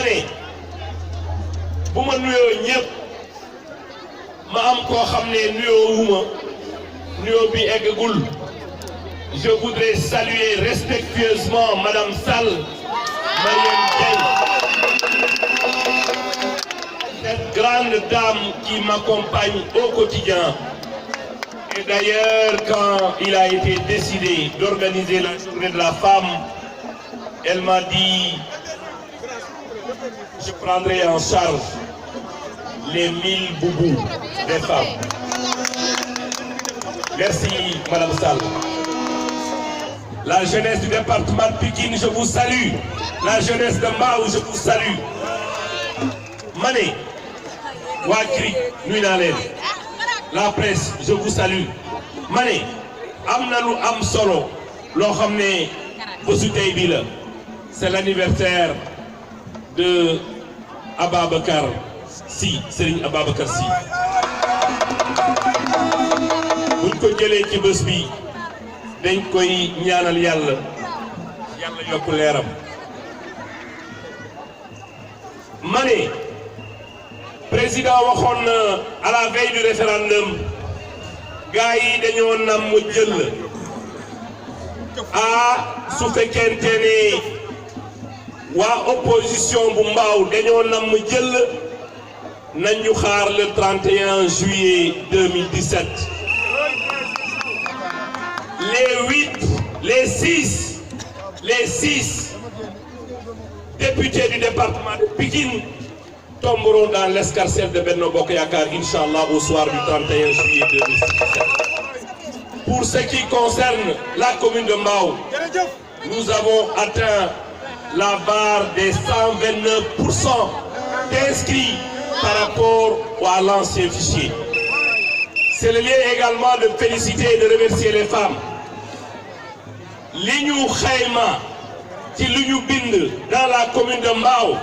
ne bu ma nuyoo ñëpp ma am koo xam ne nuyoo wuma nuyoo bi eggagul. Je voudrais saluer respectueusement Madame Sall, Marième Diagne, cette grande dame qui m'accompagne au quotidien. Et d'ailleurs, quand il a été décidé d'organiser la journée de la femme, elle m'a dit, je prendrai en charge les 1000 boubous des femmes. Merci, Madame Sall. La jeunesse du département de Pikine, je vous salue. La jeunesse de Mbao, je vous salue. Mané, Wakri, Nuinalen, la presse, je vous salue. Mané, Amnanou Am Solo, Lohamne, Bosutei, c'est l'anniversaire de Ababakar Si, Serigne Ababakar Si. Vous connaissez qui Bosbi. dañ koy ñaanal yàlla yokk leeram ma ne président waxoon na à la veille du référendum gars yi dañoo nam mu jël su fekkente ne waa opposition bu Mbao dañoo nam mu jël nañ ñu xaar le 31 juillet 2017. Les 6 députés du département de Pikine tomberont dans l'escarcelle de Benno Bokk Yakaar, Inch'Allah, au soir du 31 juillet 2017. Pour ce qui concerne la commune de Mbao, nous avons atteint la barre des 129% d'inscrits par rapport à l'ancien fichier. C'est le lieu également de féliciter et de remercier les femmes. Li ñu xayma ci li ñu bind dans la commune de Mbao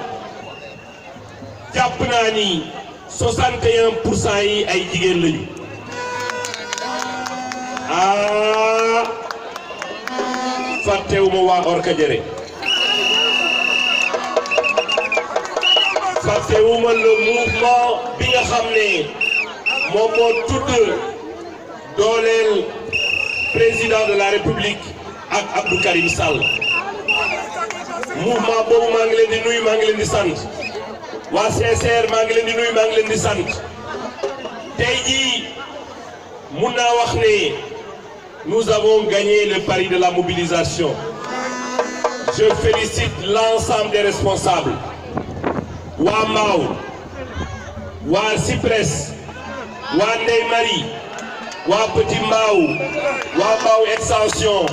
jàpp naa ni 61% yi ay jigéen lañu. Fàttewuma waa Orkadiéré. Fàttewuma le mouvement bi nga xam ne moom moo tudd dooleel président de la République ak Abdou Karim Sall. Mouvement boobu maa ngi leen di nuyu maa ngi leen di sant waa CSR maa ngi leen di nuyu maa ngi leen di sant tey jii mun naa wax ne nous avons gagné le pari de la mobilisation. Je félicite l'ensemble des responsables waa Mbao waa Cyprès waa Ndeye Marie waa Petit Mbao waa Mbao extension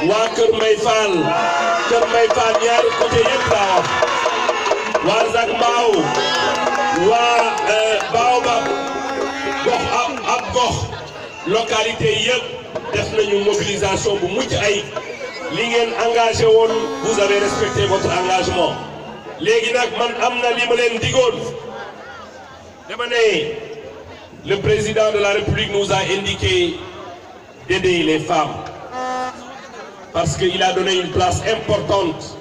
waa Kër Mbaye Fall ñaari côté yëpp laa wax waa Zac Mbao waa Baobab gox ab gox localité yëpp def nañu mobilisation bu mucc ay li ngeen engagé woon vous avez respecté votre engagement. léegi nag man am na li ma leen digoon dama ne le président de la République nous a indiqué d'aider les femmes parce qu'il a donné une place importante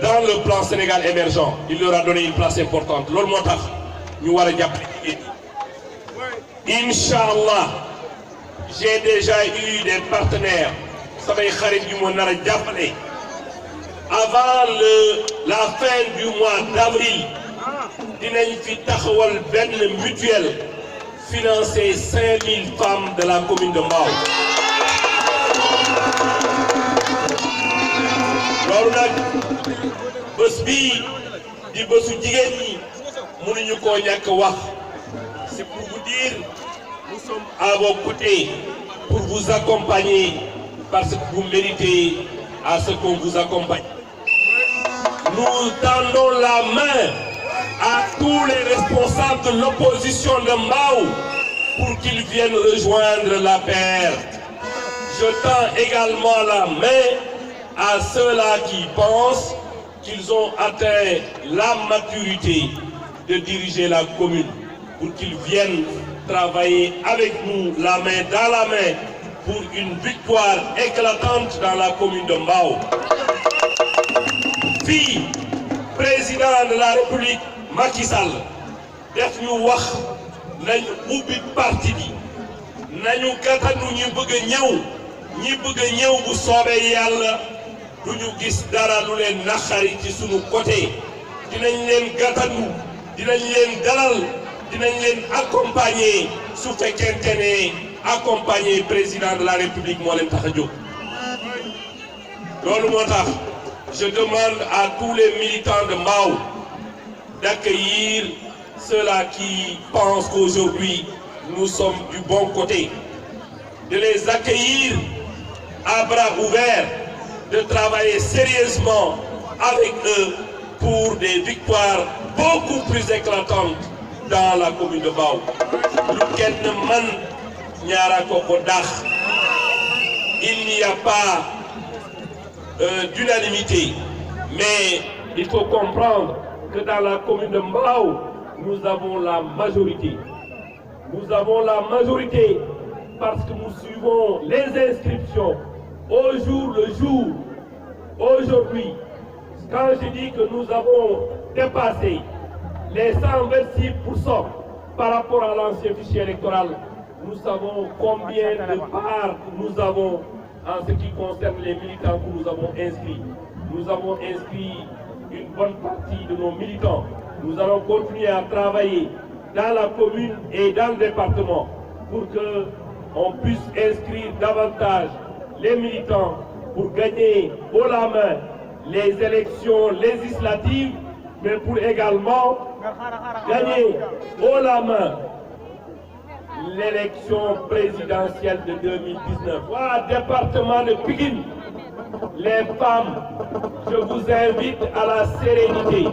dans le plan Sénégal émergent. Il leur a donné une place importante. Loolu moo tax ñu war a jàppale jigéen ñi. Inch'Allah, j'ai déjà eu des partenaires samay xarit yu ma nar a jàppale avant la fin du mois d'avril. Dinañ fi taxawal benn mutuelle financer 5000 femmes de la commune de Mbao. loolu nag bés bii di bésu jigéen ñi mënuñu koo ñàkk wax. C'est pour vous dire nous sommes à vos côtés pour vous accompagner parce que vous méritez à ce qu'on vous accompagne. Nous tendons la main à tous les responsables de l'opposition de Mbao pour qu'ils viennent rejoindre la paire. Je tends également la main à ceux-là qui pensent qu'ils ont atteint la maturité de diriger la commune pour qu'ils viennent travailler avec nous la main dans la main pour une victoire éclatante dans la commune de Mbao. fii président de la République Macky Sall def ñu wax nañu ubbi parti bi nañu gàttanu ñi bëgg a ñëw bu soobee yàlla duñu gis dara lu leen naxari ci sunu côté dinañ leen gàttanu dinañ leen dalal dinañ leen accompagner su fekkente ne accompagner président de la République moo leen tax a jóg. loolu moo tax je demande à tous les militants de Mbao d'accueillir ceux-là qui pensent qu'aujourd'hui nous sommes du bon côté, de les accueillir à bras ouverts, de travailler sérieusement avec eux pour des victoires beaucoup plus éclatantes dans la commune de Mbao. Lu kenn man ñaara ko ko dax. Il n'y a pas d'unanimité, mais il faut comprendre que dans la commune de Mbao, nous avons la majorité. Nous avons la majorité parce que nous suivons les inscriptions au jour le jour. Aujourd'hui, quand je dis que nous avons dépassé les 126% par rapport à l'ancien fichier électoral, nous savons combien de parts nous avons en ce qui concerne les militants que nous avons inscrits. Nous avons inscrit une bonne partie de nos militants. Nous allons continuer à travailler dans la commune et dans le département pour qu'on puisse inscrire davantage les militants pour gagner haut la main les élections législatives, mais pour également gagner haut la main l'élection présidentielle de 2019. Voilà, département de Pikine, les femmes, je vous invite à la sérénité.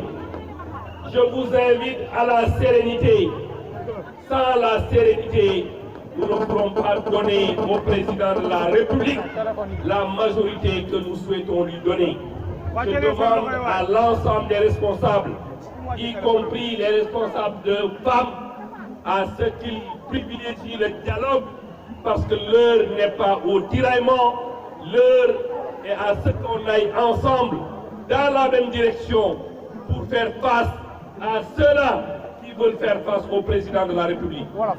Je vous invite à la sérénité. Sans la sérénité, nous ne pourrons pas donner au président de la République la majorité que nous souhaitons lui donner. Je demande à l'ensemble des responsables, y compris les responsables de femmes, à ce qu'ils privilégient le dialogue, parce que l'heure n'est pas au tiraillement, l'heure est à ce qu'on aille ensemble dans la même direction pour faire face à ceux-là qui veulent faire face au président de la République. Voilà.